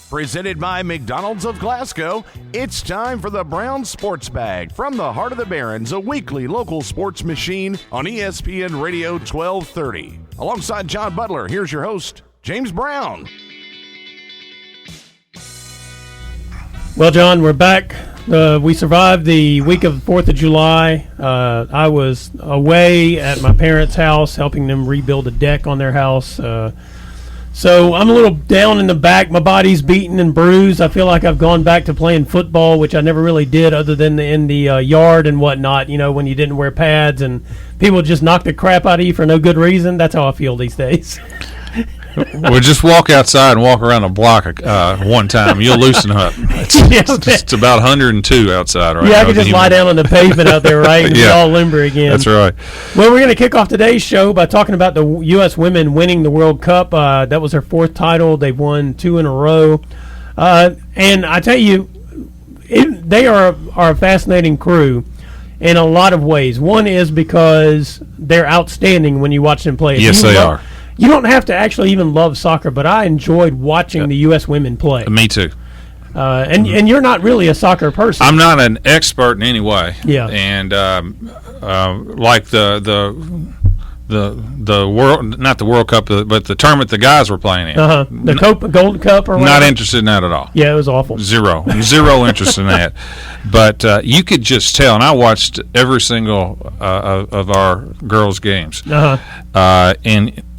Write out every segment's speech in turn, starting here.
Presented by McDonald's of Glasgow, it's time for the Brown Sports Bag from the Heart of the Barrens, a weekly local sports machine on ESPN Radio 1230. Alongside John Butler, here's your host, James Brown. Well, John, we're back. We survived the week of the 4th of July. I was away at my parents' house helping them rebuild a deck on their house. So I'm a little down in the back. My body's beaten and bruised. I feel like I've gone back to playing football, which I never really did other than in the yard and whatnot, you know, when you didn't wear pads and people just knock the crap out of you for no good reason. That's how I feel these days. Well, just walk outside and walk around a block one time. You'll loosen up. It's about 102 outside right now. Yeah, I could just lie down on the pavement out there, right, and be all limber again. That's right. Well, we're going to kick off today's show by talking about the U.S. women winning the World Cup. That was their 4th title. They've won 2 in a row. And I tell you, they are a fascinating crew in a lot of ways. One is because they're outstanding when you watch them play. Yes, they are. You don't have to actually even love soccer, but I enjoyed watching the U.S. women play. Me too. And you're not really a soccer person. I'm not an expert in any way. Yeah. And like the world, not the World Cup, but the tournament the guys were playing in. The Gold Cup or whatever. Not interested in that at all. Yeah, it was awful. Zero interest in that. But you could just tell, and I watched every single of our girls' games.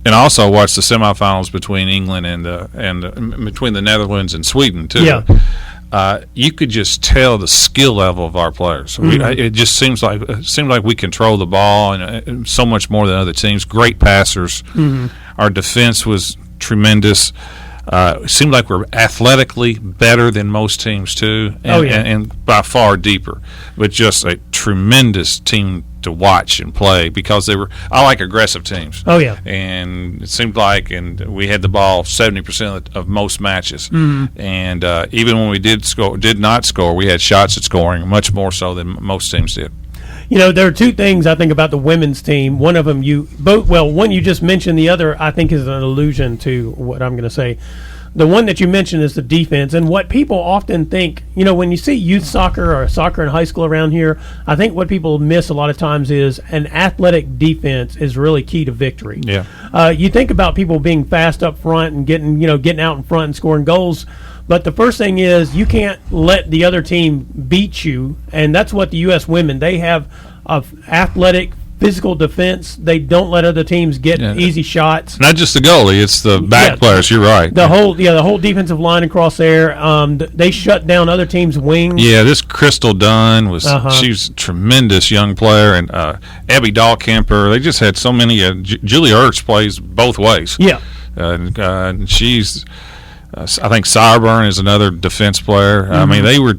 And also watched the semifinals between England and between the Netherlands and Sweden too. Yeah. You could just tell the skill level of our players. It just seemed like we control the ball and so much more than other teams. Great passers. Our defense was tremendous. It seemed like we're athletically better than most teams too, and by far deeper. But just a tremendous team to watch and play because I like aggressive teams. Oh yeah. And it seemed like, and we had the ball 70% of most matches. And even when we did not score, we had shots at scoring, much more so than most teams did. You know, there are two things I think about the women's team. One of them one you just mentioned. The other I think is an allusion to what I'm going to say. The one that you mentioned is the defense, and what people often think, you know, when you see youth soccer or soccer in high school around here, I think what people miss a lot of times is an athletic defense is really key to victory. Yeah. You think about people being fast up front and getting out in front and scoring goals, but the first thing is you can't let the other team beat you, and that's what the U.S. women, they have athletic physical defense. They don't let other teams get easy shots. Not just the goalie; it's the back players. You're right. The whole defensive line across there. They shut down other teams' wings. Yeah, this Crystal Dunn she's a tremendous young player, and Abby Dahlkemper. They just had so many. Julie Ertz plays both ways. Yeah, and she's. I think Sireburn is another defense player. I mean, they were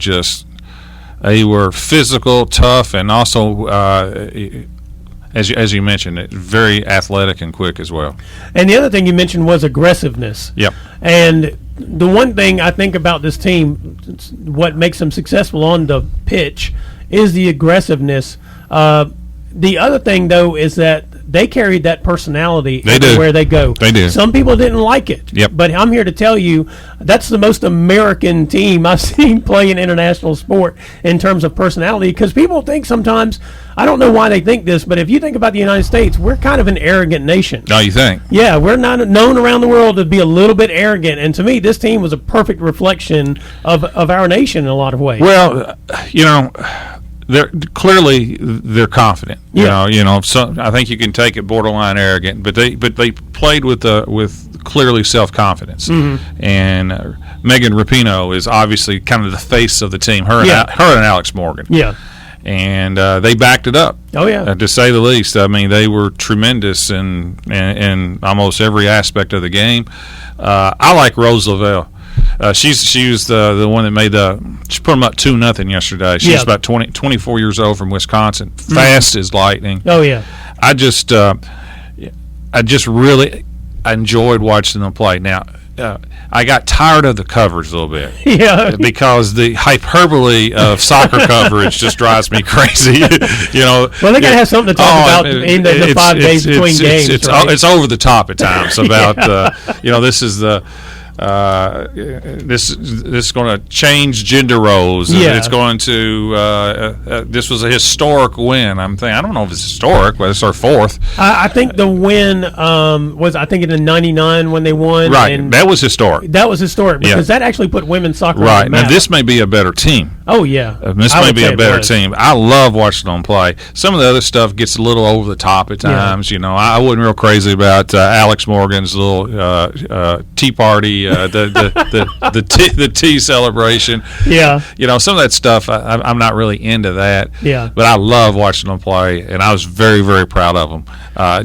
physical, tough, and also. As you mentioned, very athletic and quick as well. And the other thing you mentioned was aggressiveness. Yep. And the one thing I think about this team, what makes them successful on the pitch, is the aggressiveness. The other thing, though, is that they carried that personality everywhere they go. They do. Some people didn't like it. Yep. But I'm here to tell you that's the most American team I've seen play in international sport in terms of personality, because people think sometimes, I don't know why they think this, but if you think about the United States, we're kind of an arrogant nation. Oh, you think? Yeah, we're not known around the world to be a little bit arrogant. And to me, this team was a perfect reflection of our nation in a lot of ways. Well, you know, they're confident. Yeah. You know. So I think you can take it borderline arrogant, but they played with clearly self-confidence. And Megan Rapinoe is obviously kind of the face of the team. Her and Alex Morgan. Yeah. And they backed it up. Oh yeah, to say the least. I mean, they were tremendous in almost every aspect of the game. I like Rose Lavelle. She was the one that she put them up 2-0 yesterday. She's about 24 years old from Wisconsin. Fast as lightning. Oh yeah. I just really enjoyed watching them play. Now, I got tired of the coverage a little bit. Yeah. Because the hyperbole of soccer coverage just drives me crazy. You know. Well, they got to have something to talk about in the 5 days between games. It's over the top at times about, this is the this is going to change gender roles. Yeah. It's going to. This was a historic win. I'm thinking. I don't know if it's historic, but it's our fourth. I think the win was, I think, in '99 when they won. Right, and that was historic. That was historic because that actually put women's soccer on Right, the map. now this may be a better team. Oh yeah, This may be a better team. I love watching them play. Some of the other stuff gets a little over the top at times. You know, I wasn't real crazy about Alex Morgan's little tea party, the tea celebration. Yeah, you know, some of that stuff I'm not really into that. Yeah, but I love watching them play, and I was very, very proud of them.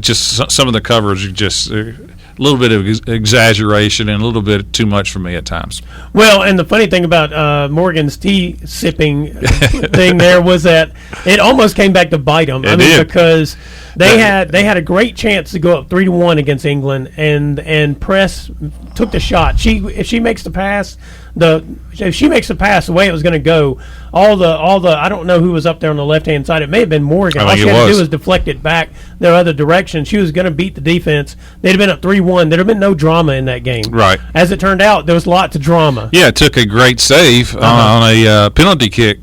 Just some of the coverage, just a little bit of exaggeration and a little bit too much for me at times. Well, and the funny thing about Morgan's tea sipping thing there was that it almost came back to bite them. I mean, because they had a great chance to go up 3-1 against England, and Press took the shot. If she makes the pass, the way it was going to go, all the I don't know who was up there on the left hand side. It may have been Morgan. All she had to do was deflect it back the other direction. She was going to beat the defense. They'd have been up 3-1. There'd have been no drama in that game. Right. As it turned out, there was lots of drama. Yeah, it took a great save on a penalty kick,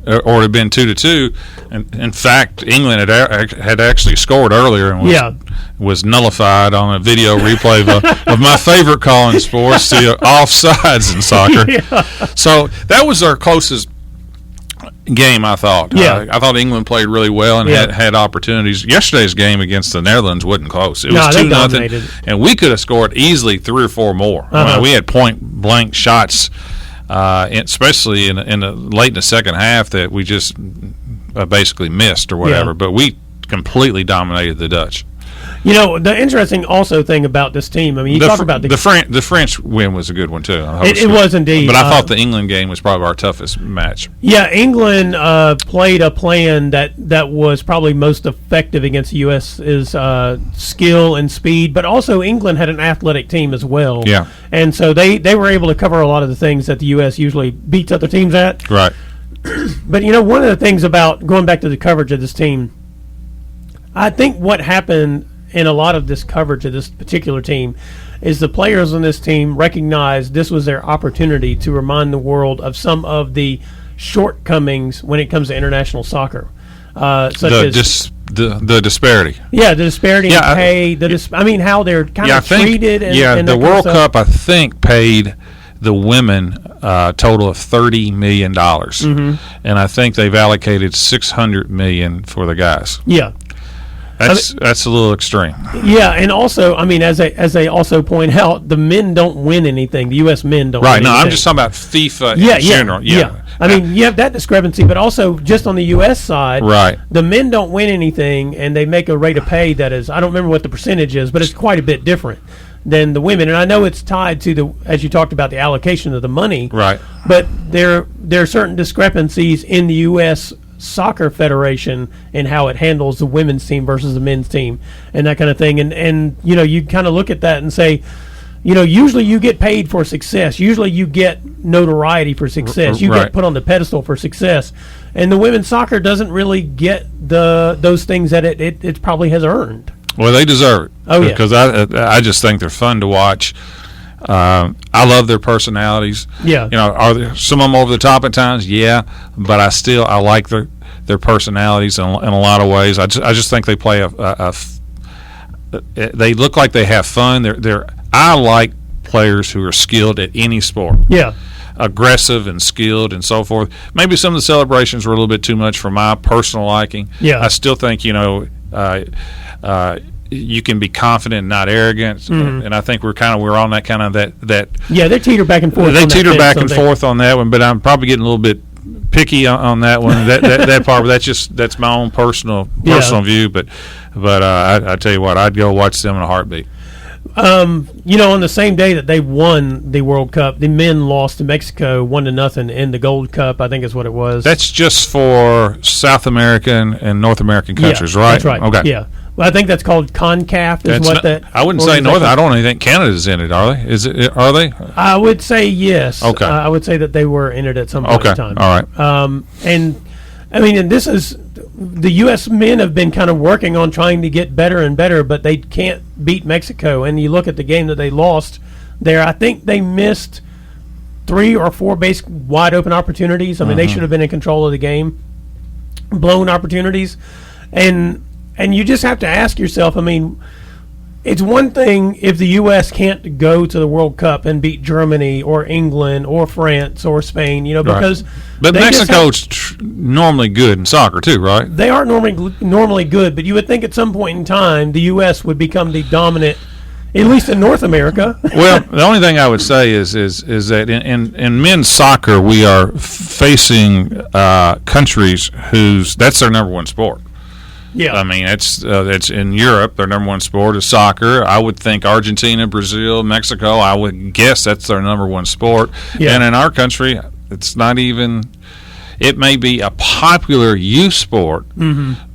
or it had been 2-2. And in fact, England had actually scored earlier and was nullified on a video replay of my favorite call in sports, the offsides in soccer. So that was our closest game, I thought. I thought England played really well and had opportunities. Yesterday's game against the Netherlands wasn't close. It was 2-0, and we could have scored easily 3 or 4 more. I mean, we had point blank shots, especially in the late in the second half, that we just basically missed or whatever. But we completely dominated the Dutch. You know, the interesting also thing about this team, I mean, you talk about the French win was a good one, too. It was indeed. But I thought the England game was probably our toughest match. Yeah, England played a plan that was probably most effective against the U.S. is skill and speed, but also England had an athletic team as well. Yeah. And so they were able to cover a lot of the things that the U.S. usually beats other teams at. Right. But, you know, one of the things about going back to the coverage of this team, I think what happened in a lot of this coverage of this particular team is the players on this team recognized this was their opportunity to remind the world of some of the shortcomings when it comes to international soccer, such as the disparity. Yeah, the disparity in pay. How they're kind of treated. The World Cup, I think, paid the women a total of $30 million, and I think they've allocated $600 million for the guys. Yeah. That's a little extreme. Yeah, and also, I mean, as they also point out, the men don't win anything. The U.S. men don't win anything. I'm just talking about FIFA in general. Yeah. I mean, you have that discrepancy, but also just on the U.S. side, the men don't win anything, and they make a rate of pay that is, I don't remember what the percentage is, but it's quite a bit different than the women. And I know it's tied to as you talked about, the allocation of the money. Right. But there are certain discrepancies in the U.S. Soccer Federation and how it handles the women's team versus the men's team and that kind of thing. And you know, you kind of look at that and say, you know, usually you get paid for success. Usually you get notoriety for success. You get put on the pedestal for success. And the women's soccer doesn't really get those things that it probably has earned. Well, they deserve it. Oh, yeah. Because I just think they're fun to watch. I love their personalities. Yeah. You know, are there some of them over the top at times? Yeah. But I like their personalities in a lot of ways. I just think they play they look like they have fun. I like players who are skilled at any sport. Yeah. Aggressive and skilled and so forth. Maybe some of the celebrations were a little bit too much for my personal liking. Yeah. I still think, you know, you can be confident and not arrogant, and I think we're on that kind of that. Yeah, they teeter back and forth. They teeter back and forth on that one, but I'm probably getting a little bit picky on that one. that part, but that's my own personal view. But I tell you what, I'd go watch them in a heartbeat. You know, on the same day that they won the World Cup, the men lost to Mexico 1-0 in the Gold Cup, I think is what it was. That's just for South American and North American countries, right? That's right. Okay. Yeah. Well, I think that's called CONCACAF. I wouldn't say North. I don't even think Canada's in it. Are they? Are they? I would say yes. Okay. I would say that they were in it at some point in time. All right. And I mean, and this is the U.S. men have been kind of working on trying to get better and better, but they can't beat Mexico. And you look at the game that they lost there. I think they missed 3 or 4 base wide open opportunities. I mean, they should have been in control of the game. Blown opportunities. And you just have to ask yourself, I mean, it's one thing if the U.S. can't go to the World Cup and beat Germany or England or France or Spain, because But Mexico's normally good in soccer too, right? They are normally good, but you would think at some point in time the U.S. would become the dominant, at least in North America. Well, the only thing I would say is that in men's soccer we are facing countries that's their number one sport. Yeah, I mean it's in Europe. Their number one sport is soccer. I would think Argentina, Brazil, Mexico. I would guess that's their number one sport. Yeah. And in our country, it's not even. It may be a popular youth sport,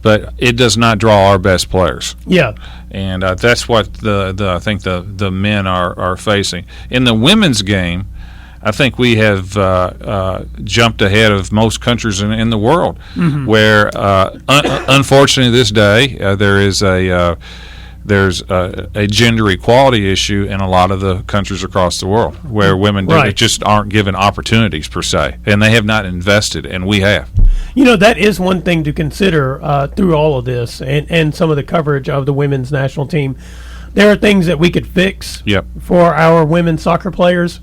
but it does not draw our best players. Yeah, and that's what I think the men are facing in the women's game. I think we have jumped ahead of most countries in the world, where unfortunately this day there's a gender equality issue in a lot of the countries across the world where women just aren't given opportunities per se, and they have not invested, and we have. That is one thing to consider through all of this and some of the coverage of the women's national team. There are things that we could fix for our women's soccer players.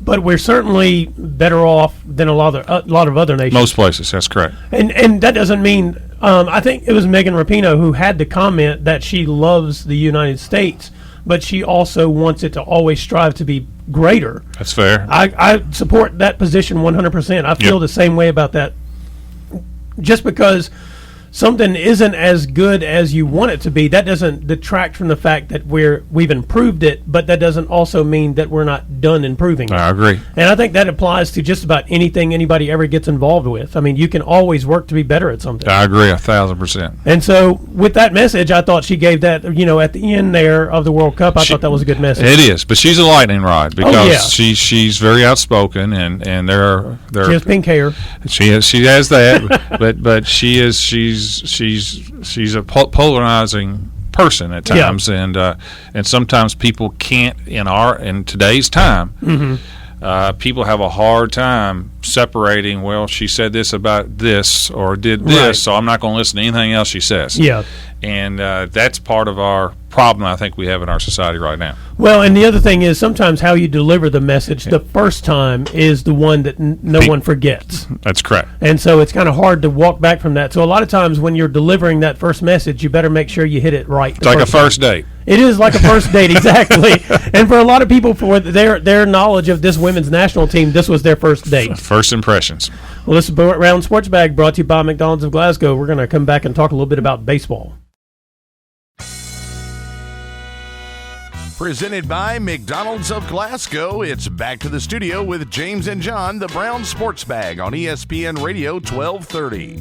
But we're certainly better off than a lot of other nations. Most places, that's correct. And that doesn't mean I think it was Megan Rapinoe who had the comment that she loves the United States, but she also wants it to always strive to be greater. That's fair. I support that position 100%. I feel the same way about that. Just because something isn't as good as you want it to be, that doesn't detract from the fact that we've improved it, but that doesn't also mean that we're not done improving it. I agree. And I think that applies to just about anything anybody ever gets involved with. I mean, you can always work to be better at something. I agree 1,000%. And so with that message, I thought she gave that, at the end there of the World Cup, I thought that was a good message. It is, but she's a lightning rod because she's very outspoken and she has pink hair. She has that, but she's a polarizing person at times, and sometimes people can't in today's time. People have a hard time separating. Well, she said this about this or did this, so I'm not going to listen to anything else she says. Yeah, and that's part of our problem I think we have in our society right now. Well, and the other thing is sometimes how you deliver the message the first time is the one that no one forgets. That's correct. And so it's kind of hard to walk back from that. So a lot of times when you're delivering that first message, you better make sure you hit it right. It's like a first date. It is like a first date, exactly. And for a lot of people, for their knowledge of this women's national team, this was their first date. First impressions. Well, this is Brown Sports Bag brought to you by McDonald's of Glasgow. We're going to come back and talk a little bit about baseball. Presented by McDonald's of Glasgow, it's back to the studio with James and John, the Brown Sports Bag on ESPN Radio 1230.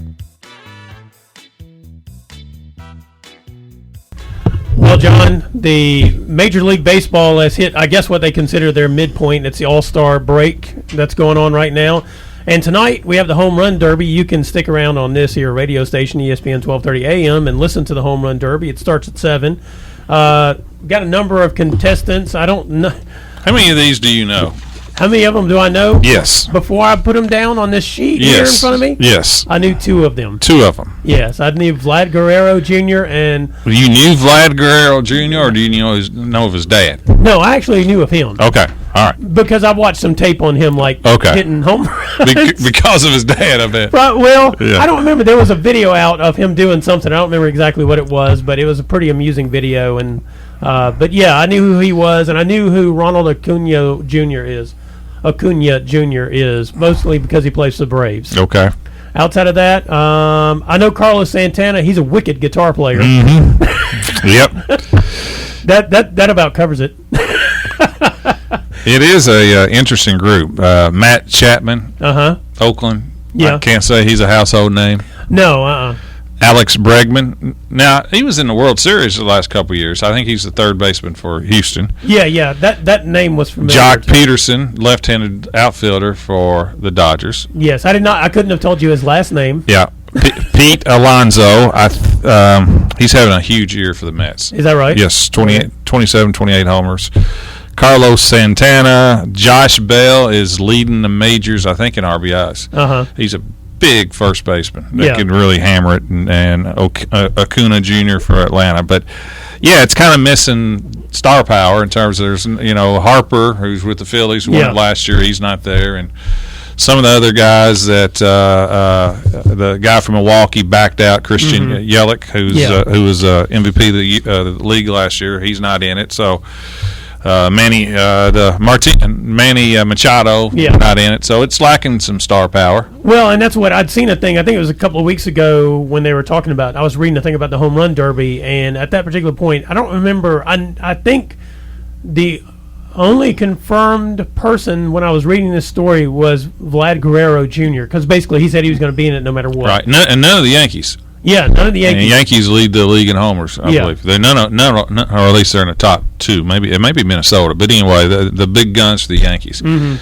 Well, John, the Major League Baseball has hit, I guess, what they consider their midpoint. It's the All-Star break that's going on right now. And tonight we have the Home Run Derby. You can stick around on this here radio station, ESPN 1230 AM, and listen to the Home Run Derby. It starts at 7. Got a number of contestants. I don't know. How many of these do you know? How many of them do I know? Yes. Before I put them down on this sheet here in front of me? Yes. I knew 2 of them. 2 of them. Yes. I knew Vlad Guerrero Jr. and... You knew Vlad Guerrero Jr. or do you know of his dad? No, I actually knew of him. Okay. All right. Because I watched some tape on him, hitting home runs. Because of his dad, I bet. Right, well, I don't remember. There was a video out of him doing something. I don't remember exactly what it was, but it was a pretty amusing video. And but, yeah, I knew who he was, and I knew who Ronald Acuna Jr. is, mostly because he plays for the Braves. Okay. Outside of that, I know Carlos Santana. He's a wicked guitar player. Mm-hmm. Yep. That about covers it. It is a interesting group. Matt Chapman, Oakland. Yeah. I can't say he's a household name. No, Alex Bregman. Now, he was in the World Series the last couple of years. I think he's the third baseman for Houston. Yeah. That name was familiar. Jock Peterson, left-handed outfielder for the Dodgers. Yes, I couldn't have told you his last name. Yeah. Pete Alonso. He's having a huge year for the Mets. Is that right? Yes, 27, 28 homers. Carlos Santana. Josh Bell is leading the majors, I think, in RBIs. He's a big first baseman that can really hammer it, and Acuna Jr. for Atlanta. But yeah, it's kind of missing star power in terms of there's Harper, who's with the Phillies, won it last year. He's not there, and some of the other guys that the guy from Milwaukee backed out, Christian Yelich, who was MVP of the league last year. He's not in it, so. Manny Machado not in it, so it's lacking some star power. Well, and that's what I'd seen a thing. I think it was a couple of weeks ago when they were talking about. I was reading a thing about the home run derby, and at that particular point, I don't remember. I think the only confirmed person when I was reading this story was Vlad Guerrero Jr. because basically he said he was going to be in it no matter what. Right, and none of the Yankees. Yeah, none of the Yankees. And the Yankees lead the league in homers, I believe. They're none, or at least they're in the top two. Maybe it may be Minnesota, but anyway, the big guns for the Yankees. I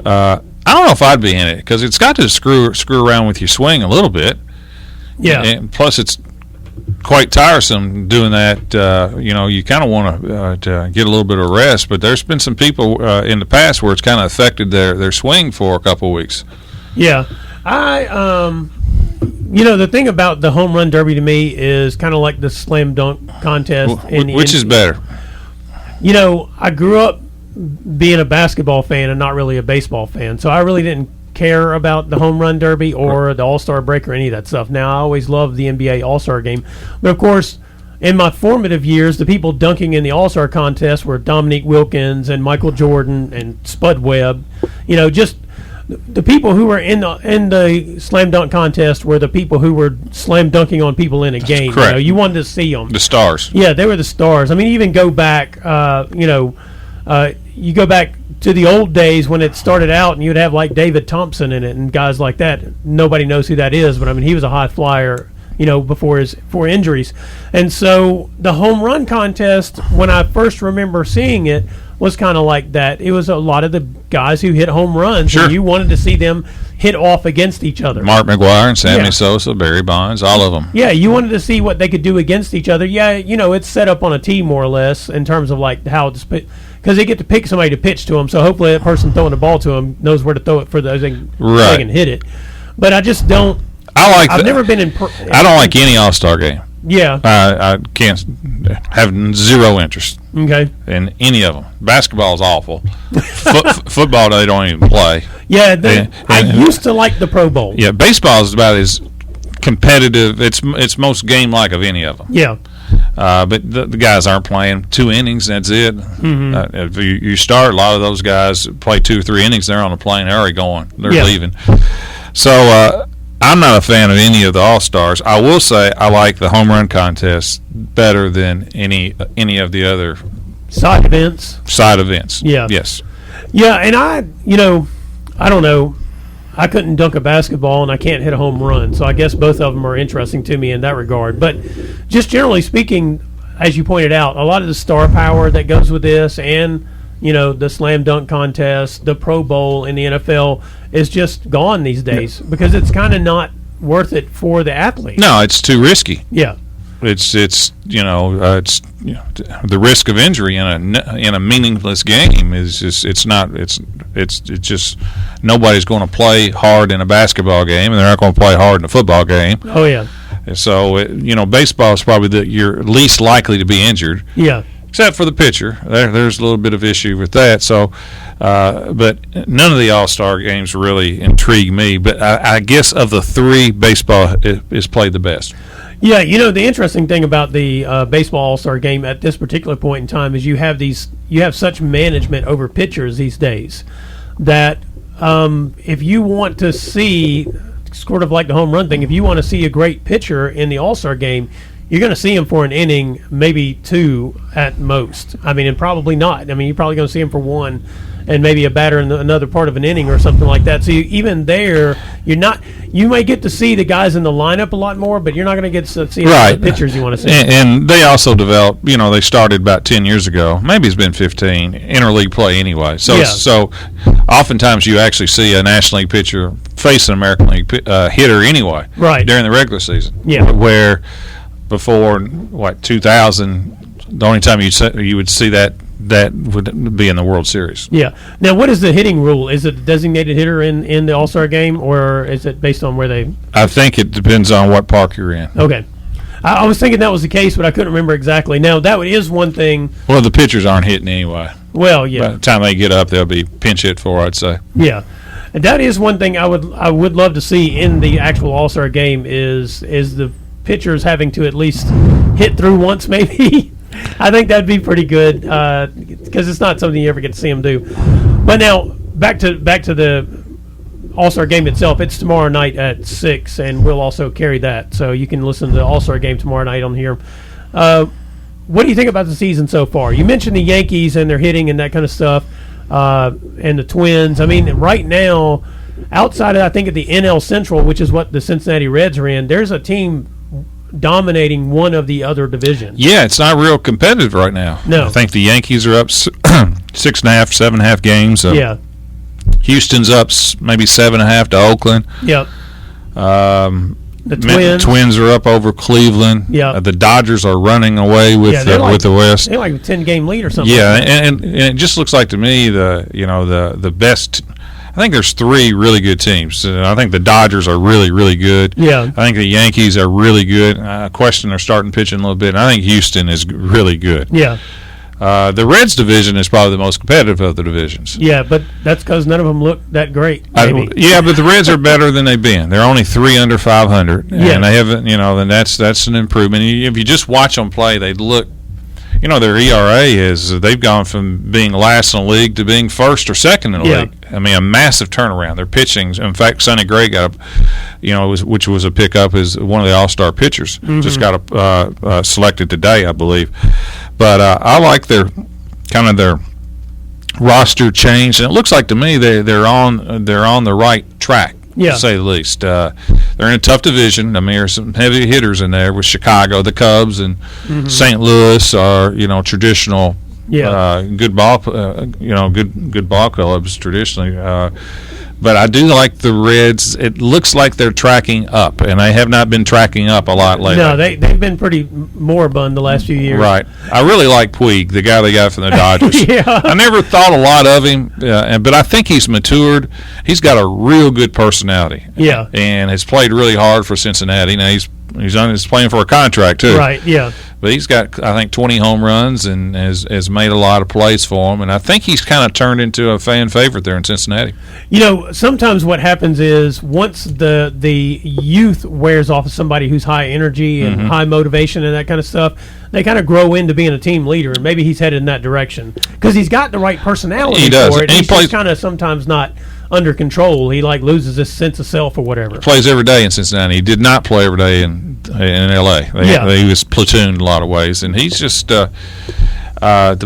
don't know if I'd be in it because it's got to screw around with your swing a little bit. Yeah, and plus it's quite tiresome doing that. You kind of want to get a little bit of rest, but there's been some people in the past where it's kind of affected their swing for a couple of weeks. Yeah, the thing about the home run derby to me is kind of like the slam dunk contest. Which is better? I grew up being a basketball fan and not really a baseball fan, so I really didn't care about the home run derby or the All-Star break or any of that stuff. Now, I always loved the NBA All-Star game. But, of course, in my formative years, the people dunking in the All-Star contest were Dominique Wilkins and Michael Jordan and Spud Webb. Just the people who were in the slam dunk contest were the people who were slam dunking on people in a game. Correct. You wanted to see them. The stars. Yeah, they were the stars. I mean, even go back, you go back to the old days when it started out and you'd have like David Thompson in it and guys like that. Nobody knows who that is, but I mean, he was a high flyer, before injuries. And so the home run contest, when I first remember seeing it, was kind of like that. It was a lot of the guys who hit home runs, and you wanted to see them hit off against each other. Mark McGwire and Sammy Sosa, Barry Bonds, all of them. Yeah, you wanted to see what they could do against each other. Yeah, it's set up on a tee more or less in terms of like how to spit, because they get to pick somebody to pitch to them. So hopefully that person throwing the ball to them knows where to throw it for those they can hit it. But I just don't. I've never been in. I don't like any All-Star game. Yeah, I can't have zero interest. Okay. In any of them. Basketball is awful. Football they don't even play. Yeah, I used to like the Pro Bowl. Yeah, baseball is about as competitive. It's most game-like of any of them. Yeah. But the guys aren't playing 2 innings. That's it. Mm-hmm. If you start, a lot of those guys play 2 or 3 innings. They're on the plane. They're already going. They're leaving. So I'm not a fan of any of the All-Stars. I will say I like the home run contest better than any of the other side events. Yeah. Yes. Yeah, and I don't know. I couldn't dunk a basketball and I can't hit a home run, so I guess both of them are interesting to me in that regard. But just generally speaking, as you pointed out, a lot of the star power that goes with this and the slam dunk contest, the Pro Bowl in the NFL is just gone these days because it's kind of not worth it for the athlete. No, it's too risky. Yeah, it's the risk of injury in a meaningless game is just it's just nobody's going to play hard in a basketball game and they're not going to play hard in a football game. Oh yeah. So baseball is probably you're least likely to be injured. Yeah. Except for the pitcher, there's a little bit of issue with that. So, but none of the All-Star games really intrigue me. But I guess of the 3, baseball is played the best. Yeah, the interesting thing about the baseball All-Star game at this particular point in time is you have such management over pitchers these days that if you want to see, sort of like the home run thing, if you want to see a great pitcher in the All-Star game, you're going to see him for an inning, maybe 2 at most. I mean, and probably not. I mean, you're probably going to see him for 1 and maybe a batter in another part of an inning or something like that. So even there, you may get to see the guys in the lineup a lot more, but you're not going to get to see the pitchers you want to see. And they also developed, they started about 10 years ago. Maybe it's been 15, interleague play anyway. So oftentimes you actually see a National League pitcher face an American League hitter anyway during the regular season. Yeah. Where before 2000, the only time you would see that that would be in the World Series. Yeah. Now, what is the hitting rule? Is it a designated hitter in the All-Star game, or is it based on where they? I think it depends on what park you're in. Okay. I was thinking that was the case, but I couldn't remember exactly. Now, that is one thing. Well, the pitchers aren't hitting anyway. Well, yeah. By the time they get up, they'll be pinch hit for, I'd say. Yeah. And that is one thing I would love to see in the actual All-Star game is the pitchers having to at least hit through once, maybe. I think that'd be pretty good because it's not something you ever get to see them do. But now back to the All-Star game itself. It's tomorrow night at 6, and we'll also carry that, so you can listen to the All-Star game tomorrow night on here. What do you think about the season so far? You mentioned the Yankees and their hitting and that kind of stuff, and the Twins. I mean, right now, outside of I think of the NL Central, which is what the Cincinnati Reds are in, there's a team dominating one of the other divisions. Yeah, it's not real competitive right now. No. I think the Yankees are up 6.5, 7.5 games. Yeah. Houston's up maybe 7.5 to Oakland. Yep. The Twins are up over Cleveland. Yeah. The Dodgers are running away with the West. They're like a 10-game lead or something. Yeah, and it just looks like to me the best. I think there's 3 really good teams. I think the Dodgers are really, really good. Yeah. I think the Yankees are really good. I question their starting pitching a little bit. And I think Houston is really good. Yeah. The Reds division is probably the most competitive of the divisions. Yeah, but that's because none of them look that great. Yeah, but the Reds are better than they've been. They're only 3 under 500, and they haven't. Then that's an improvement. If you just watch them play, they look. Their ERA they've gone from being last in the league to being first or second in the league. I mean, a massive turnaround. Their pitching, in fact, Sonny Gray got which was a pickup as one of the All-Star pitchers. Mm-hmm. Just got selected today, I believe. But I like their roster change, and it looks like to me they're on the right track. Yeah. To say the least. They're in a tough division. I mean, there's some heavy hitters in there with Chicago, the Cubs, and St. Louis are traditional. Yeah. Good ball. Good ball clubs traditionally. But I do like the Reds. It looks like they're tracking up, and they have not been tracking up a lot lately. No, they've been pretty moribund the last few years. Right. I really like Puig, the guy they got from the Dodgers. Yeah. I never thought a lot of him, but I think he's matured. He's got a real good personality. Yeah. And has played really hard for Cincinnati. Now he's playing for a contract too. Right. Yeah. But he's got, I think, 20 home runs and has made a lot of plays for him. And I think he's kind of turned into a fan favorite there in Cincinnati. Sometimes what happens is once the youth wears off of somebody who's high energy and high motivation and that kind of stuff, they kind of grow into being a team leader. And maybe he's headed in that direction because he's got the right personality he does. for it. And he's just kind of sometimes not under control. He loses his sense of self or whatever. He plays every day in Cincinnati. He did not play every day in L.A. He was platooned in a lot of ways, and he's just the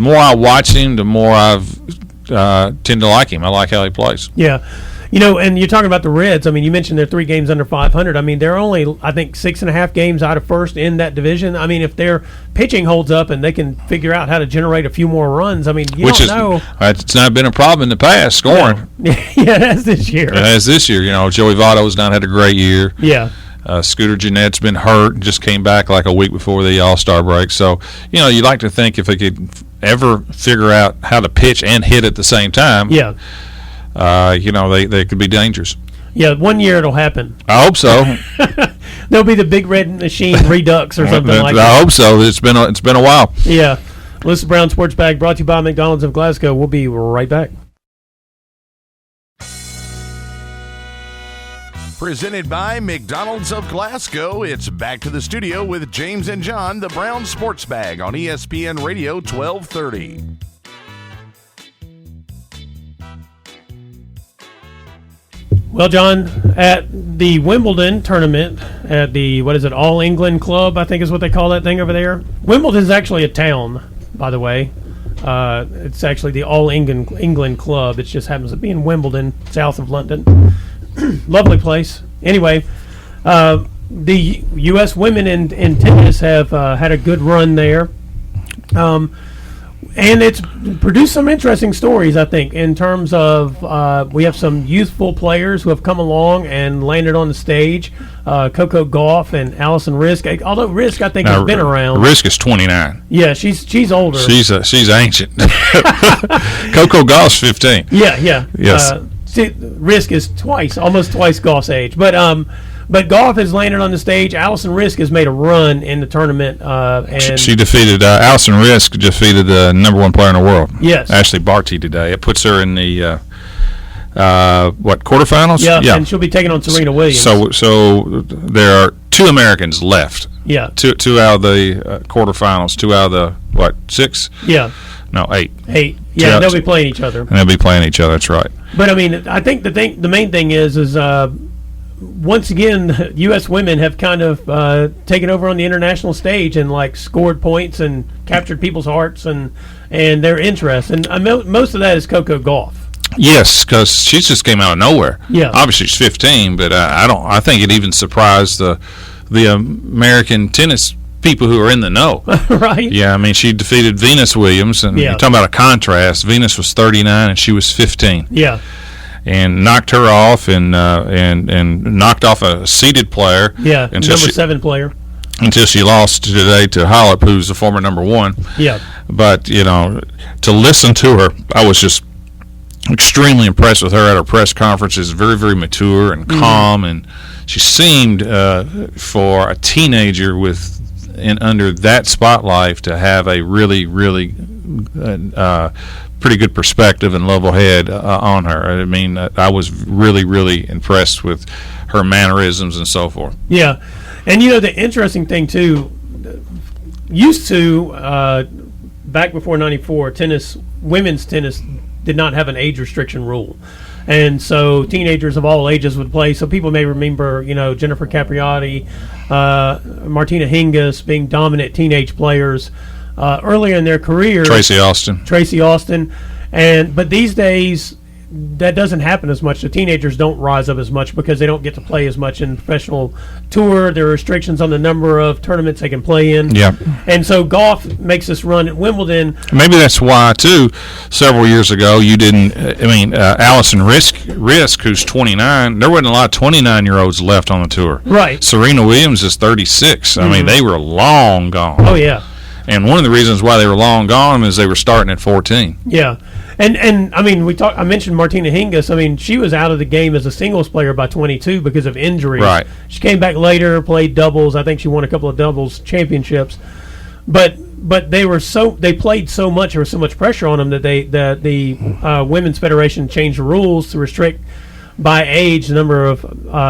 more I watch him, the more I've tend to like him. I like how he plays. Yeah. And you're talking about the Reds. I mean, you mentioned they're 3 games under 500. I mean, they're only, I think, 6.5 games out of first in that division. I mean, if their pitching holds up and they can figure out how to generate a few more runs, I mean, don't know. It's not been a problem in the past, scoring. Yeah, it has this year. It has this year. Joey Votto's not had a great year. Yeah. Scooter Gennett's been hurt, just came back like a week before the All-Star break. So, you'd like to think if they could ever figure out how to pitch and hit at the same time, they could be dangerous. Yeah, one year it'll happen. I hope so. There'll be the Big Red Machine Redux or something like that. I hope so. It's been a while. Yeah. This is Brown Sports Bag brought to you by McDonald's of Glasgow. We'll be right back. Presented by McDonald's of Glasgow, it's back to the studio with James and John, the Brown Sports Bag on ESPN Radio 1230. Well, John, at the Wimbledon tournament, at the, All England Club, I think is what they call that thing over there. Wimbledon's actually a town, by the way. It's actually the All England Club. It just happens to be in Wimbledon, south of London. Lovely place. Anyway, the U.S. women in tennis have had a good run there. And it's produced some interesting stories, I think, in terms of we have some youthful players who have come along and landed on the stage. Coco Gauff and Allison Risk. Although Risk, I think, has been around. Risk is 29. Yeah, she's older. She's ancient. Coco Gauff's 15. Yeah. Yes. Risk is almost twice Gauff's age. But Gauff has landed on the stage. Allison Risk has made a run in the tournament. And she defeated Allison Risk, defeated the number 1 player in the world. Yes. Ashley Barty today. It puts her in the quarterfinals? Yeah, and she'll be taking on Serena Williams. So there are 2 Americans left. Yeah. Two out of the quarterfinals. 2 out of the 6? Yeah. No, 8. 8. Yeah, they'll be playing each other. And they'll be playing each other. That's right. But I mean, I think the main thing is once again, U.S. women have kind of taken over on the international stage and scored points and captured people's hearts and their interest. And most of that is Coco Gauff. Yes, because she just came out of nowhere. Yeah. Obviously, she's 15, but I think it even surprised the American tennis people who are in the know. Right. Yeah, I mean, she defeated Venus Williams, and you're talking about a contrast. Venus was 39 and she was 15. Yeah. And knocked her off and knocked off a seeded player. Yeah, number 7 player. Until she lost today to Hollop, who's the former number 1. Yeah. But, to listen to her, I was just extremely impressed with her at her press conferences. Very, very mature and calm, and she seemed, for a teenager under that spotlight, to have a really, really pretty good perspective and level head on her. I mean, I was really, really impressed with her mannerisms and so forth. Yeah, and the interesting thing too, used to back before '94, women's tennis did not have an age restriction rule, and so teenagers of all ages would play. So people may remember, Jennifer Capriati, Martina Hingis being dominant teenage players earlier in their career. Tracy Austin, but these days that doesn't happen as much. The teenagers don't rise up as much because they don't get to play as much in professional tour. There are restrictions on the number of tournaments they can play in. Yeah. And so Gauff makes this run at Wimbledon. Maybe that's why, too, several years ago you didn't, Allison Risk, who's 29, there wasn't a lot of 29-year-olds left on the tour. Right. Serena Williams is 36. I mean, they were long gone. Oh, yeah. And one of the reasons why they were long gone is they were starting at 14. Yeah. And I mean, I mentioned Martina Hingis. I mean, she was out of the game as a singles player by 22 because of injury. Right. She came back later, played doubles. I think she won a couple of doubles championships. But they played so much. There was so much pressure on them that the Women's Federation changed the rules to restrict by age the number of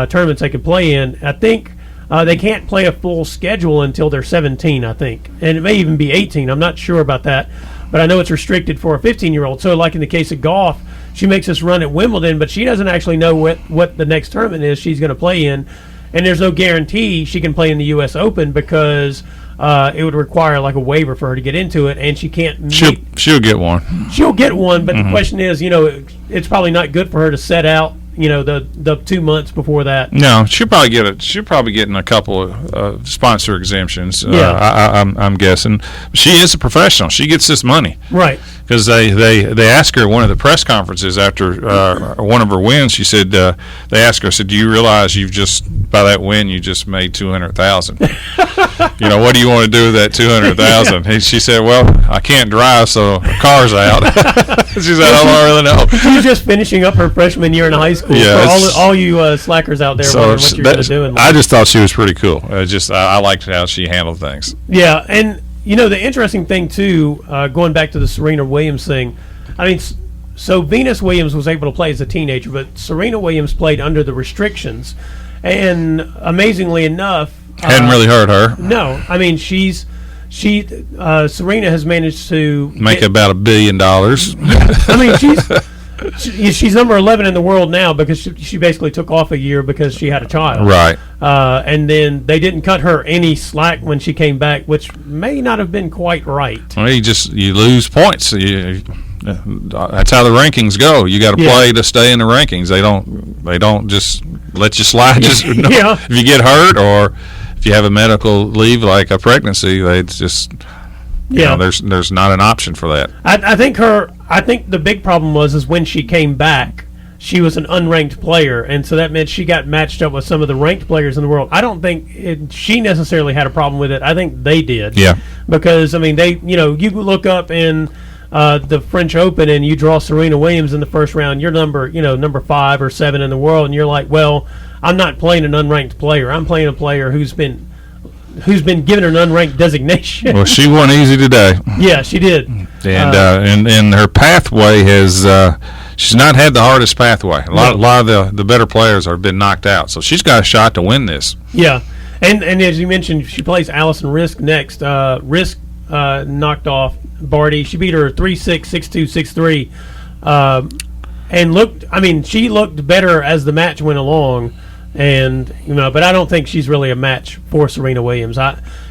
tournaments they could play in. I think they can't play a full schedule until they're 17, I think. And it may even be 18. I'm not sure about that. But I know it's restricted for a 15-year-old. So like in the case of Gauff, she makes this run at Wimbledon, but she doesn't actually know what the next tournament is she's going to play in. And there's no guarantee she can play in the U.S. Open because it would require a waiver for her to get into it, and she can't. She'll get one. She'll get one, but the question is, it's probably not good for her to set out the 2 months before that. No, she'll probably get it. She'll probably get in a couple of sponsor exemptions. Yeah. I'm guessing. She is a professional. She gets this money. Right. Because they asked her at one of the press conferences after one of her wins. She said they asked her, "Do you realize by that win you just made $200,000? What do you want to do with that $200,000?" And she said, "Well, I can't drive, so the car's out." She said, "I don't really know." She's just finishing up her freshman year in high school. Yeah, for all you slackers out there, wondering what you're going to do in life. I just thought she was pretty cool. I liked how she handled things. Yeah, and the interesting thing too, going back to the Serena Williams thing, I mean, so Venus Williams was able to play as a teenager, but Serena Williams played under the restrictions, and amazingly enough, hadn't really hurt her. No, I mean Serena has managed to make about $1 billion. I mean, she's number 11 in the world now because she basically took off a year because she had a child. Right. And then they didn't cut her any slack when she came back, which may not have been quite right. Well, you lose points. That's how the rankings go. You got to play to stay in the rankings. They don't just let you slide. If you get hurt or if you have a medical leave like a pregnancy, they just You know, there's not an option for that. I think the big problem is when she came back, she was an unranked player, and so that meant she got matched up with some of the ranked players in the world. I don't think she necessarily had a problem with it. I think they did. Yeah. Because, I mean, you look up in the French Open and you draw Serena Williams in the first round, you're number 5 or 7 in the world, and you're like, well, I'm not playing an unranked player. I'm playing a player who's been given an unranked designation. Well, she won easy today. Yeah, she did. And her pathway has she's not had the hardest pathway. A lot of the better players have been knocked out, so she's got a shot to win this. Yeah, and as you mentioned, she plays Allison Risk next. Risk knocked off Barty. She beat her 3-6, 6-2, 6-3, and she looked better as the match went along. And but I don't think she's really a match for Serena Williams.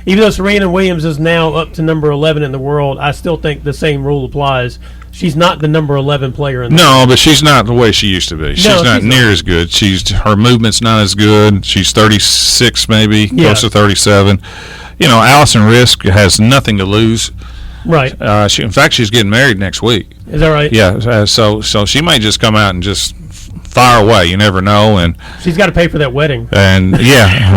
Even though Serena Williams is now up to number 11 in the world, I still think the same rule applies. She's not the number 11 player in the world. But she's not the way she used to be. She's not near as good. Her movement's not as good. She's 36 maybe, close to 37. Allison Risk has nothing to lose. Right. In fact, she's getting married next week. Is that right? Yeah. So she might just come out and just fire away. You never know. And she's got to pay for that wedding. And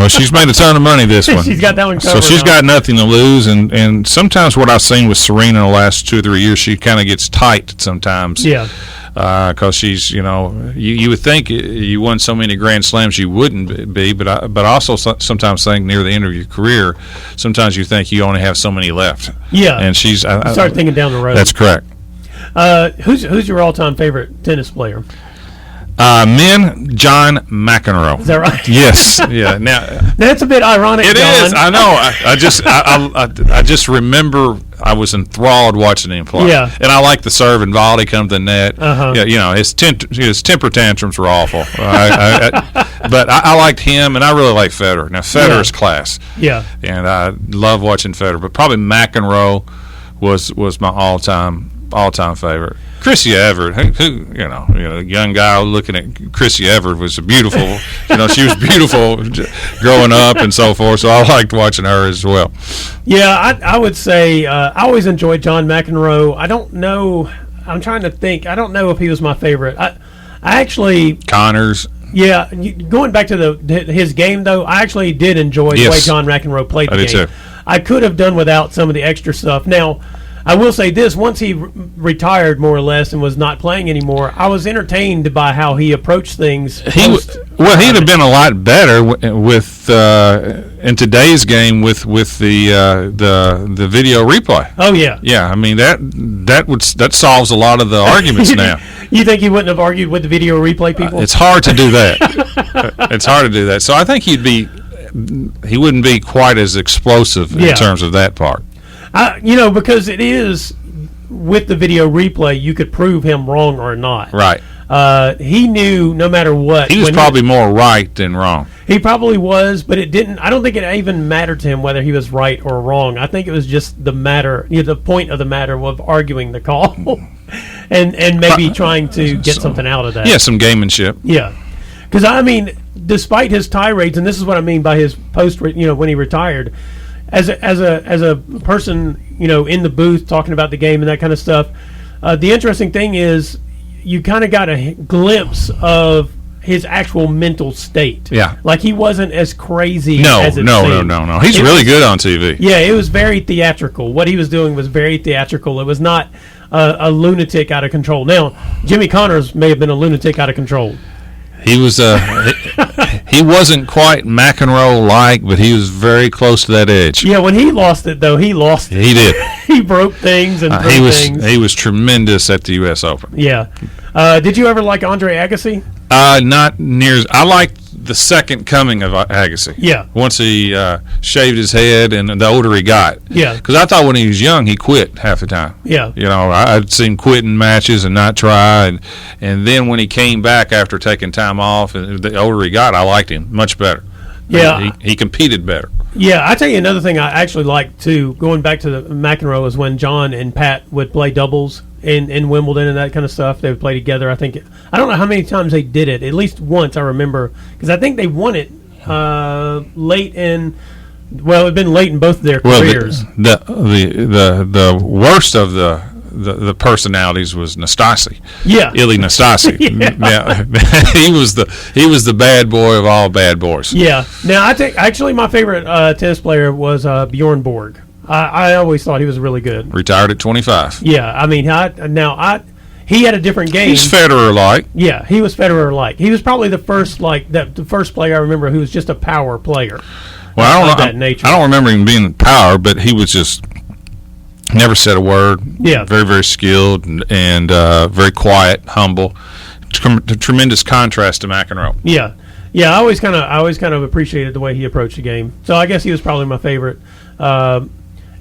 she's made a ton of money this one. She's got that one covered. So she's got nothing to lose. And sometimes what I've seen with Serena in the last 2 or 3 years, she kind of gets tight sometimes. Yeah. Because she's, you would think you won so many Grand Slams you wouldn't be, but also sometimes think near the end of your career, sometimes you think you only have so many left. Yeah. And she's you start thinking down the road. That's correct. Who's your all-time favorite tennis player? Men, John McEnroe. Is that right? Yes. Yeah. Now that's a bit ironic. It John. is. I know. I just remember I was enthralled watching him play. Yeah. And I like the serve and volley come to the net. Yeah. His temper tantrums were awful. But I liked him, and I really like Federer. Now Federer's class. Yeah. And I love watching Federer, but probably McEnroe was my all-time favorite. Chrissy Everett, who a young guy looking at Chrissy Everett was beautiful. She was beautiful growing up and so forth. So I liked watching her as well. Yeah, I would say I always enjoyed John McEnroe. I don't know. I'm trying to think. I don't know if he was my favorite. I actually Connors. Yeah, going back to his game though, I actually did enjoy the way John McEnroe played the game. Too. I could have done without some of the extra stuff. Now, I will say this: once he retired more or less and was not playing anymore, I was entertained by how he approached things. He'd have been a lot better with in today's game with the video replay. Oh yeah, yeah. I mean that solves a lot to arguments now. You think he wouldn't have argued with the video replay people? It's hard to do that. It's hard to do that. So I think he wouldn't be quite as explosive in terms of that part. Because it is with the video replay, you could prove him wrong or not. Right. He knew no matter what. He was probably more right than wrong. He probably was, but it didn't. I don't think it even mattered to him whether he was right or wrong. I think it was just the point of the matter of arguing the call, and maybe trying to get something out of that. Yeah, some gamemanship. Yeah, because despite his tirades, and this is what I mean by his post, when he retired. As a person, in the booth talking about the game and that kind of stuff, the interesting thing is you kind of got a glimpse of his actual mental state. Yeah, like he wasn't as crazy. No. He's really good on TV. Yeah, it was very theatrical. What he was doing was very theatrical. It was not a lunatic out of control. Now, Jimmy Connors may have been a lunatic out of control. He was he wasn't quite McEnroe-like, but he was very close to that edge. Yeah, when he lost it, though, he lost it. He did. He broke things and things. He was tremendous at the U.S. Open. Yeah. Did you ever like Andre Agassi? Not near. I liked the second coming of Agassi. Yeah. Once he shaved his head and the older he got. Yeah. Because I thought when he was young, he quit half the time. Yeah. I'd seen quitting matches and not try. And then when he came back after taking time off, and the older he got, I liked him much better. Yeah. He competed better. Yeah, I tell you another thing I actually liked too, going back to the McEnroe, is when John and Pat would play doubles in Wimbledon and that kind of stuff. They would play together. I don't know how many times they did it. At least once I remember, because I think they won it late in Well, it'd been late in both of their careers. The worst of the personalities was Nastasi. Yeah, Ili Nastasi. He was the bad boy of all bad boys. Yeah. Now, I think actually my favorite tennis player was Bjorn Borg. I always thought he was really good. Retired at 25. Yeah, I mean, he had a different game. He's Federer-like. Yeah, he was Federer-like. He was probably the first player I remember who was just a power player. Well, of that nature. I don't remember him being power, but he was just never said a word. Yeah, very, very skilled and very quiet, humble. Tremendous contrast to McEnroe. Yeah. I always kind of appreciated the way he approached the game. So I guess he was probably my favorite.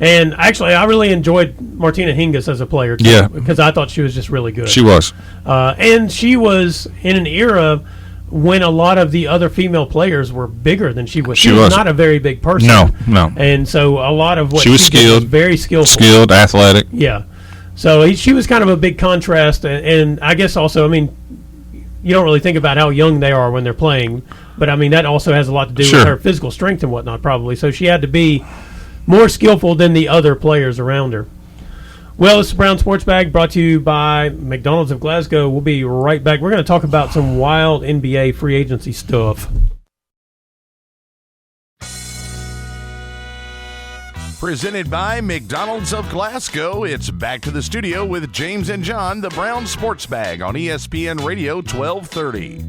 And actually, I really enjoyed Martina Hingis as a player, too, yeah, because I thought she was just really good. She was. And she was in an era when a lot of the other female players were bigger than she was. She was not a very big person. No. And so a lot of what she was skilled, was very skillful. Skilled, athletic. Yeah. So she was kind of a big contrast. And I guess also, I mean, you don't really think about how young they are when they're playing. But, I mean, that also has a lot to do with her physical strength and whatnot, probably. So she had to be more skillful than the other players around her. Well, it's the Brown Sports Bag brought to you by McDonald's of Glasgow. We'll be right back. We're going to talk about some wild NBA free agency stuff. Presented by McDonald's of Glasgow, it's back to the studio with James and John, the Brown Sports Bag on ESPN Radio 1230.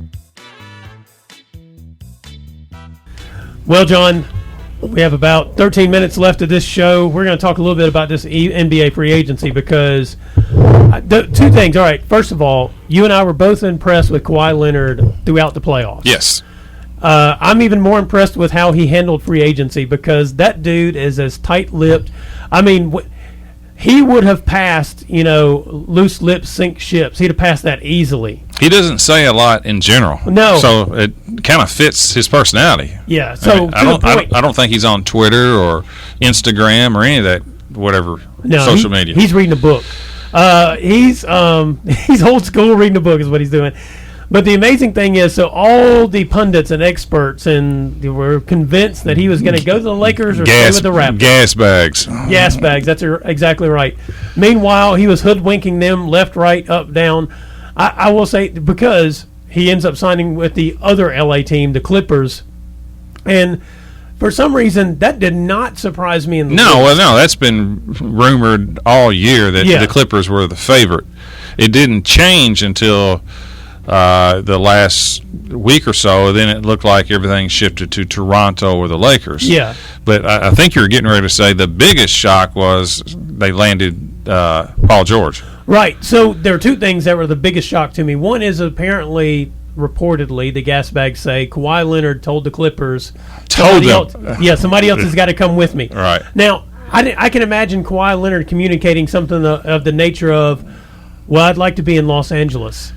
Well, John, we have about 13 minutes left of this show. We're going to talk a little bit about this NBA free agency because two things. All right, first of all, you and I were both impressed with Kawhi Leonard throughout the playoffs. Yes. I'm even more impressed with how he handled free agency because that dude is as tight-lipped. I mean, he would have passed, loose lips sink ships. He'd have passed that easily. He doesn't say a lot in general. No. So it kind of fits his personality. Yeah. So I don't think he's on Twitter or Instagram or any of that, whatever, social media. He's reading a book. He's old school reading a book is what he's doing. But the amazing thing is, so all the pundits and experts were convinced that he was going to go to the Lakers or stay with the Raptors. Gas bags. Gas bags. That's exactly right. Meanwhile, he was hoodwinking them left, right, up, down. I will say because he ends up signing with the other LA team, the Clippers, and for some reason that did not surprise me in the least. No, that's been rumored all year that the Clippers were the favorite. It didn't change until the last week or so. Then it looked like everything shifted to Toronto or the Lakers. Yeah, but I think you're getting ready to say the biggest shock was they landed Paul George. Right. So there are two things that were the biggest shock to me. One is reportedly, the gas bags say Kawhi Leonard told the Clippers. Somebody else has got to come with me. Right. Now, I can imagine Kawhi Leonard communicating something of the nature of, well, I'd like to be in Los Angeles.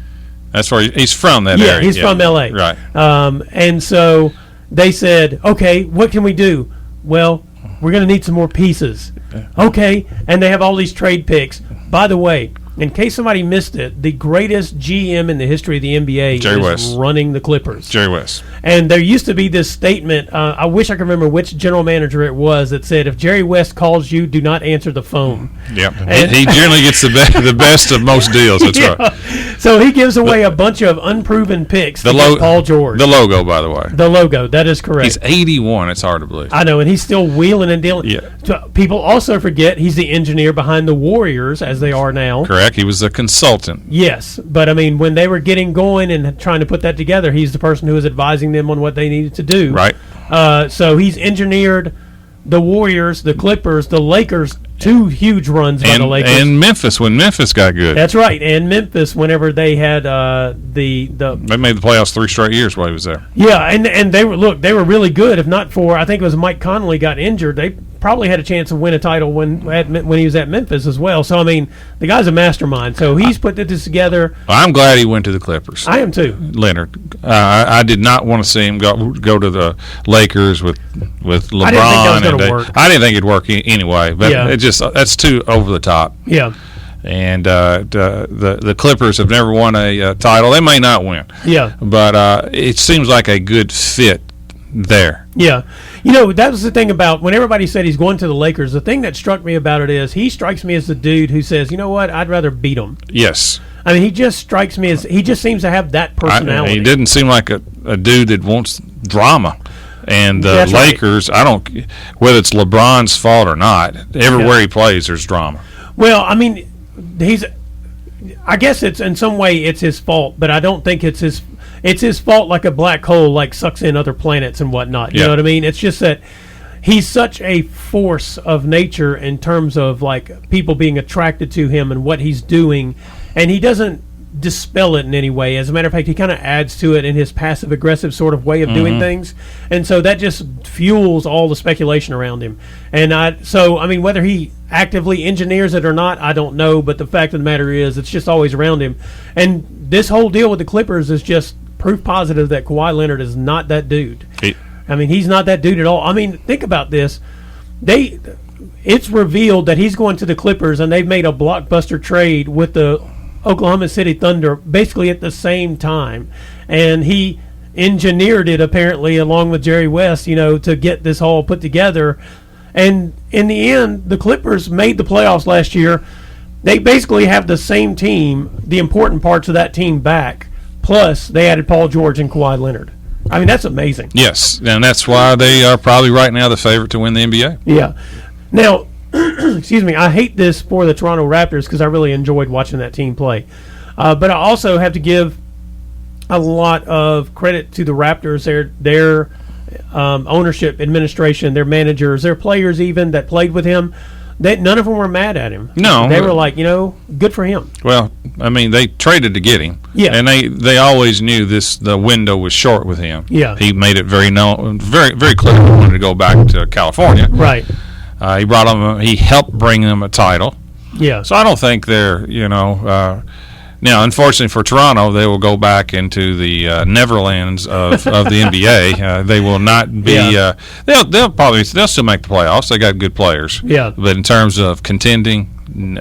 That's where he's from, that area. He's from L.A. Right. And so they said, okay, what can we do? Well, we're going to need some more pieces. Okay. And they have all these trade picks. By the way, in case somebody missed it, the greatest GM in the history of the NBA is running the Clippers. Jerry West. And there used to be this statement, I wish I could remember which general manager it was, that said, if Jerry West calls you, do not answer the phone. Yep. And he generally gets the best of most deals. That's right. So he gives away a bunch of unproven picks to get Paul George. The logo, by the way. The logo, that is correct. He's 81. It's hard to believe. I know, and he's still wheeling and dealing. Yeah. People also forget he's the engineer behind the Warriors, as they are now. Correct. He was a consultant. Yes, but I mean, when they were getting going and trying to put that together, he's the person who was advising them on what they needed to do. Right. So he's engineered the Warriors, the Clippers, the Lakers, two huge runs by the Lakers. And Memphis, when Memphis got good. That's right, and Memphis, whenever they had They made the playoffs 3 straight years while he was there. Yeah, and they were really good. If not for, I think it was Mike Conley got injured, they probably had a chance to win a title when he was at Memphis as well. So, I mean, the guy's a mastermind. So he's put this together. I'm glad he went to the Clippers. I am too. Leonard. I did not want to see him go to the Lakers with LeBron. I didn't think that was going to work. I didn't think it'd work anyway. But that's too over the top. Yeah. And the Clippers have never won a title. They may not win. Yeah. But it seems like a good fit there. Yeah. That was the thing about when everybody said he's going to the Lakers. The thing that struck me about it is he strikes me as the dude who says, you know what, I'd rather beat him. Yes. I mean, he just strikes me as he just seems to have that personality. He didn't seem like a dude that wants drama. And the Lakers, right. I don't, whether it's LeBron's fault or not, everywhere he plays, there's drama. Well, I mean, I guess it's in some way it's his fault, but I don't think it's his fault like a black hole like sucks in other planets and whatnot. You know what I mean? It's just that he's such a force of nature in terms of like people being attracted to him and what he's doing, and he doesn't dispel it in any way. As a matter of fact, he kind of adds to it in his passive-aggressive sort of way of doing things, and so that just fuels all the speculation around him. And I mean, whether he actively engineers it or not, I don't know, but the fact of the matter is it's just always around him. And this whole deal with the Clippers is just proof positive that Kawhi Leonard is not that dude. I mean, he's not that dude at all. I mean, think about this. It's revealed that he's going to the Clippers, and they've made a blockbuster trade with the Oklahoma City Thunder basically at the same time, and he engineered it apparently along with Jerry West, to get this all put together. And in the end, the Clippers made the playoffs last year. They basically have the same team, the important parts of that team back, plus they added Paul George and Kawhi Leonard. I mean, that's amazing. Yes, and that's why they are probably right now the favorite to win the NBA. Yeah. Now, excuse me, I hate this for the Toronto Raptors because I really enjoyed watching that team play. But I also have to give a lot of credit to the Raptors, their ownership, administration, their managers, their players even that played with him. None of them were mad at him. No. They were like, good for him. Well, I mean, they traded to get him. Yeah. And they always knew the window was short with him. Yeah. He made it very very clear he wanted to go back to California. Right. He helped bring them a title. Yeah. So I don't think they're, now, unfortunately for Toronto, they will go back into the Neverlands of the NBA. They will not be. Yeah. They'll still make the playoffs. They got good players. Yeah. But in terms of contending,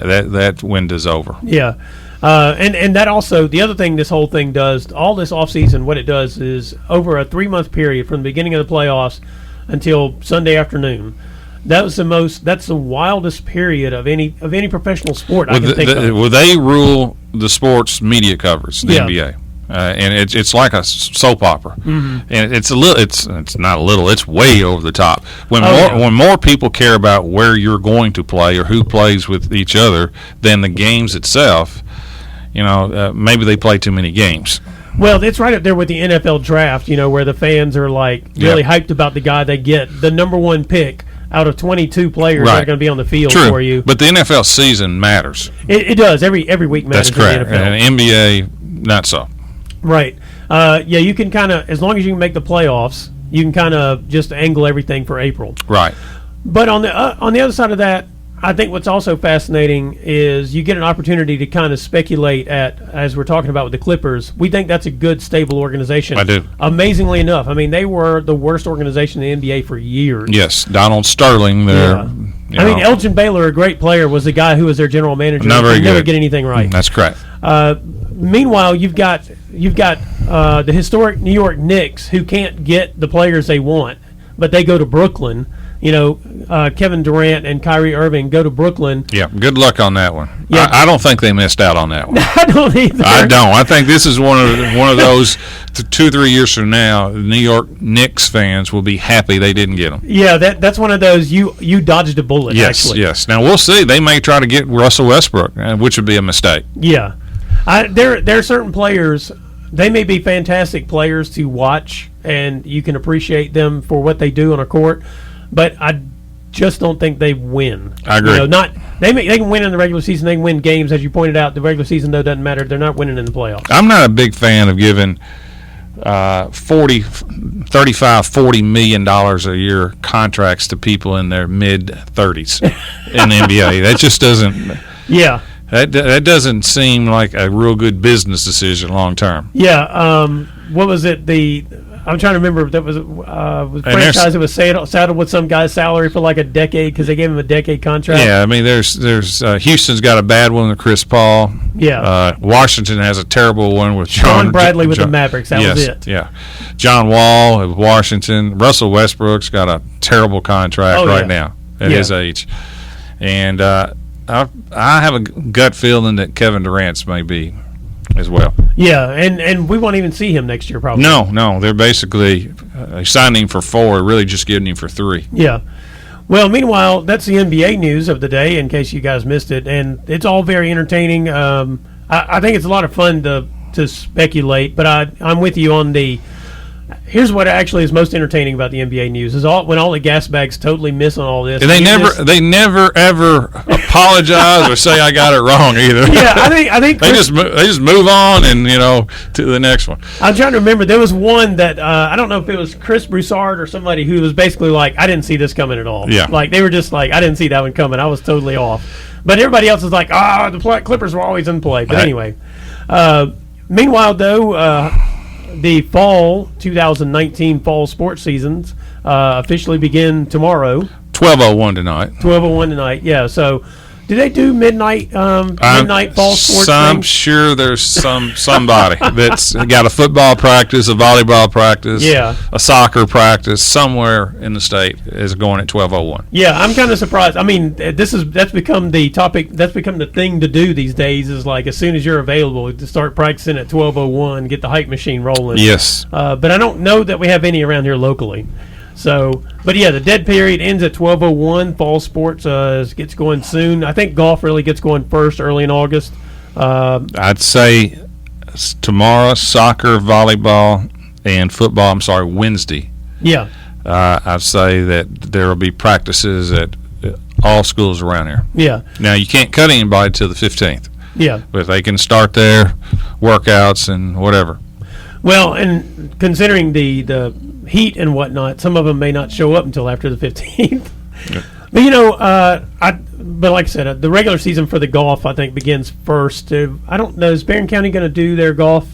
that window's over. Yeah. And that also, the other thing this whole thing does, all this offseason, what it does is over a 3-month period from the beginning of the playoffs until Sunday afternoon. That's the wildest period of any professional sport I can think of. Well, they rule the sports media coverage, the NBA, and it's like a soap opera, and it's not a little, it's way over the top. When more people care about where you're going to play or who plays with each other than the games itself, maybe they play too many games. Well, it's right up there with the NFL draft, where the fans are like really hyped about the guy they get, the number one pick out of 22 players that are going to be on the field for you. But the NFL season matters. It does. Every week matters. That's correct. In the NFL. And NBA, not so. Right. You can kind of, as long as you can make the playoffs, you can kind of just angle everything for April. Right. But on the other side of that, I think what's also fascinating is you get an opportunity to kind of speculate as we're talking about with the Clippers. We think that's a good, stable organization. I do. Amazingly enough. I mean, they were the worst organization in the NBA for years. Yes, Donald Sterling there. Yeah. I mean, Elgin Baylor, a great player, was the guy who was their general manager. Not very good. Never get anything right. That's correct. Meanwhile, you've got the historic New York Knicks who can't get the players they want, but they go to Brooklyn. Kevin Durant and Kyrie Irving go to Brooklyn. Yeah, good luck on that one. Yeah. I don't think they missed out on that one. I don't either. I don't. I think this is one of those 2-3 years from now, New York Knicks fans will be happy they didn't get them. Yeah, that's one of those you dodged a bullet. Yes, actually. yes. Now we'll see. They may try to get Russell Westbrook, which would be a mistake. Yeah, there are certain players. They may be fantastic players to watch, and you can appreciate them for what they do on a court. But I just don't think they win. I agree. They can win in the regular season. They can win games, as you pointed out. The regular season, though, doesn't matter. They're not winning in the playoffs. I'm not a big fan of giving $40 million a year contracts to people in their mid-30s in the NBA. That just doesn't. Yeah. That doesn't seem like a real good business decision long term. Yeah. What was it? I'm trying to remember if that was franchise that was saddled with some guy's salary for like a decade because they gave him a decade contract. Yeah, I mean, there's Houston's got a bad one with Chris Paul. Yeah. Washington has a terrible one with Sean Bradley with the Mavericks. That was it. Yeah. John Wall of Washington. Russell Westbrook's got a terrible contract now at his age. And I have a gut feeling that Kevin Durant's may be as well. Yeah, and we won't even see him next year probably. No, they're basically signing him for 4, really just getting him for 3. Yeah. Well, meanwhile, that's the NBA news of the day in case you guys missed it, and it's all very entertaining. I think it's a lot of fun to speculate, but I'm with you on the – here's what actually is most entertaining about the NBA news is when all the gas bags totally miss on all this. And they never ever apologize or say I got it wrong either. Yeah, I think they just move on and to the next one. I'm trying to remember. There was one that I don't know if it was Chris Broussard or somebody who was basically like, I didn't see this coming at all. Yeah, like they were just like, I didn't see that one coming. I was totally off. But everybody else is like, the Clippers were always in play. But anyway, meanwhile though. The fall 2019 fall sports seasons officially begin tomorrow. 12:01 tonight. 12:01 tonight. Yeah. So, do they do midnight fall sports? I'm sure there's somebody that's got a football practice, a volleyball practice, a soccer practice somewhere in the state is going at 12:01. Yeah, I'm kind of surprised. I mean, that's become the topic. That's become the thing to do these days. Is like as soon as you're available to start practicing at 12:01, get the hype machine rolling. Yes. But I don't know that we have any around here locally. So, but yeah, the dead period ends at 12:01. Fall sports gets going soon. I think golf really gets going first, early in August. I'd say tomorrow, soccer, volleyball, and football. Wednesday. Yeah. I'd say that there will be practices at all schools around here. Yeah. Now you can't cut anybody till the 15th. Yeah. But they can start their workouts and whatever. Well, and considering the heat and whatnot, some of them may not show up until after the 15th. Yeah. But but like I said, the regular season for the golf I think begins first. I don't know. Is Barron County going to do their golf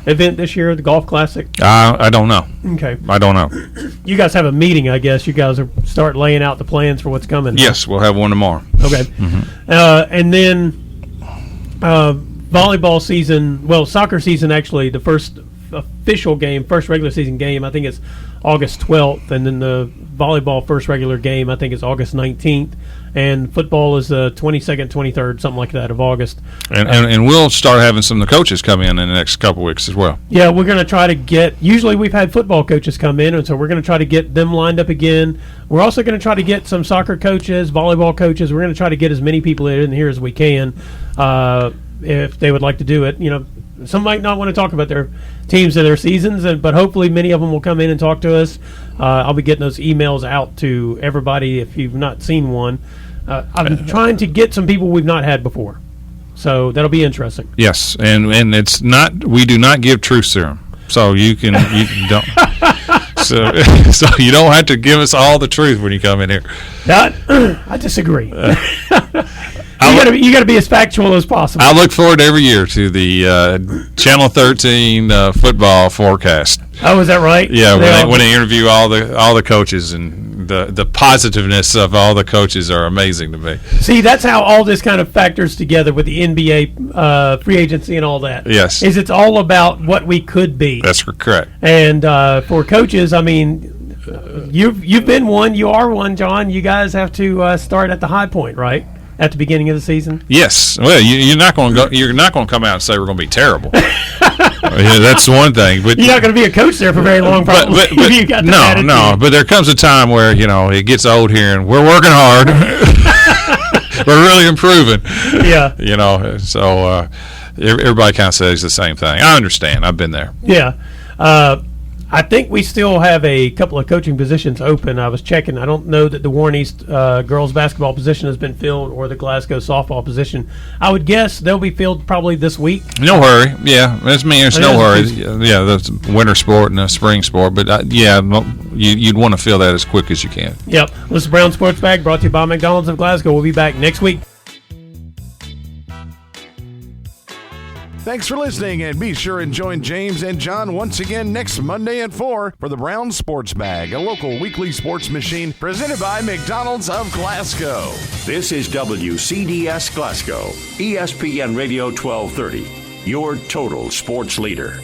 event this year, the Golf Classic? I don't know. Okay. I don't know. You guys have a meeting, I guess. You guys are start laying out the plans for what's coming. Yes, we'll have one tomorrow. Okay. Mm-hmm. And then volleyball season, soccer season actually, the first official game, first regular season game, I think it's August 12th, and then the volleyball first regular game, I think it's August 19th, and football is the 22nd, 23rd, something like that of August. And we'll start having some of the coaches come in the next couple of weeks as well. Yeah, we're going to try to get, usually we've had football coaches come in, and so we're going to try to get them lined up again. We're also going to try to get some soccer coaches, volleyball coaches. We're going to try to get as many people in here as we can if they would like to do it. Some might not want to talk about their teams and their seasons, but hopefully many of them will come in and talk to us. I'll be getting those emails out to everybody if you've not seen one. I'm trying to get some people we've not had before, so that'll be interesting. Yes, and it's not. We do not give truth serum, so you don't. So you don't have to give us all the truth when you come in here. I disagree. You got to be as factual as possible. I look forward every year to the Channel 13 football forecast. Oh, is that right? Yeah, when they interview all the coaches, and the positiveness of all the coaches are amazing to me. See, that's how all this kind of factors together with the NBA free agency and all that. Yes, it's all about what we could be. That's correct. And for coaches, I mean, you've been one, you are one, John. You guys have to start at the high point, right? At the beginning of the season? Yes. Well, you're not going to go. You're not going to come out and say we're going to be terrible. That's one thing. But you're not going to be a coach there for very long. Probably. But you got no. But there comes a time where it gets old here, and we're working hard. We're really improving. Yeah. So everybody kind of says the same thing. I understand. I've been there. Yeah. I think we still have a couple of coaching positions open. I was checking. I don't know that the Warren East girls basketball position has been filled or the Glasgow softball position. I would guess they'll be filled probably this week. No hurry. Yeah, that's me. There's no hurry. Yeah, that's winter sport and a spring sport. But, you'd want to fill that as quick as you can. Yep. This is Brown Sports Bag brought to you by McDonald's of Glasgow. We'll be back next week. Thanks for listening, and be sure and join James and John once again next Monday at 4 for the Brown Sports Bag, a local weekly sports machine presented by McDonald's of Glasgow. This is WCDS Glasgow, ESPN Radio 1230, your total sports leader.